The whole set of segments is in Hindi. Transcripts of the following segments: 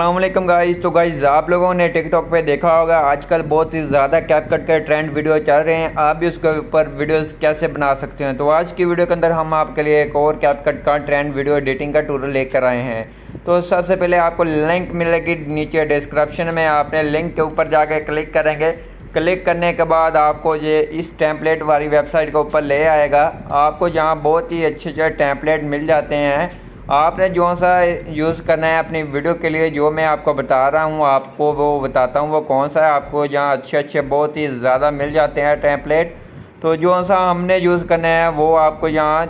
अस्सलामुअलैकुम गाइस। तो गाइस आप लोगों ने टिकटॉक पे देखा होगा आजकल बहुत ही ज़्यादा कैपकट के ट्रेंड वीडियो चल रहे हैं। आप भी उसके ऊपर वीडियोस कैसे बना सकते हैं। तो आज की वीडियो के अंदर हम आपके लिए एक और कैपकट का ट्रेंड वीडियो एडिटिंग का ट्यूटोरियल लेकर आए हैं। तो सबसे पहले आपको लिंक मिलेगी नीचे डिस्क्रिप्शन में, आपने लिंक के ऊपर जाके क्लिक करेंगे। क्लिक करने के बाद आपको ये इस टेम्पलेट वाली वेबसाइट के ऊपर ले आएगा। आपको जहाँ बहुत ही अच्छे टेम्पलेट मिल जाते हैं। आपने जो सा यूज़ करना है अपनी वीडियो के लिए, जो मैं आपको बता रहा हूँ आपको वो बताता हूँ वो कौन सा है। आपको जहाँ अच्छे बहुत ही ज़्यादा मिल जाते हैं टेम्पलेट। तो जो सा हमने यूज़ करना है वो आपको यहाँ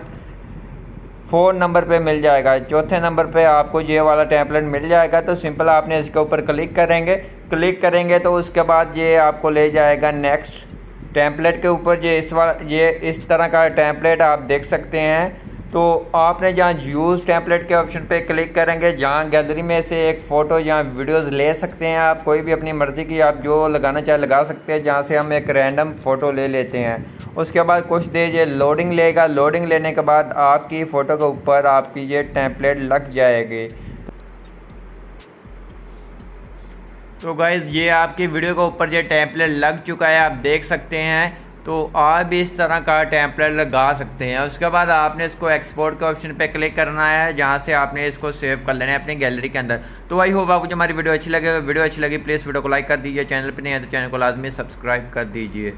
4 नंबर पे मिल जाएगा। चौथे नंबर पे आपको ये वाला टेम्पलेट मिल जाएगा। तो सिंपल आपने इसके ऊपर क्लिक करेंगे तो उसके बाद ये आपको ले जाएगा नेक्स्ट टेम्पलेट के ऊपर। ये इस तरह का टेम्पलेट आप देख सकते हैं। तो आपने जहाँ यूज़ टेम्पलेट के ऑप्शन पे क्लिक करेंगे, जहाँ गैलरी में से एक फ़ोटो या वीडियोस ले सकते हैं आप, कोई भी अपनी मर्ज़ी की आप जो लगाना चाहे लगा सकते हैं। जहाँ से हम एक रैंडम फ़ोटो ले लेते हैं। उसके बाद कुछ देर ये लोडिंग लेगा। लोडिंग लेने के बाद आपकी फ़ोटो के ऊपर आपकी ये टेम्पलेट लग जाएगी। तो गाइस ये आपकी वीडियो के ऊपर ये टेम्पलेट लग चुका है, आप देख सकते हैं। तो आप भी इस तरह का टेम्पलेट लगा सकते हैं। उसके बाद आपने इसको एक्सपोर्ट के ऑप्शन पे क्लिक करना है, जहां से आपने इसको सेव कर लेना है अपनी गैलरी के अंदर। तो आई होप आपको हमारी वीडियो अच्छी लगी। प्लीज़ वीडियो को लाइक कर दीजिए। चैनल पर नहीं है तो चैनल को लाजमी सब्सक्राइब कर दीजिए।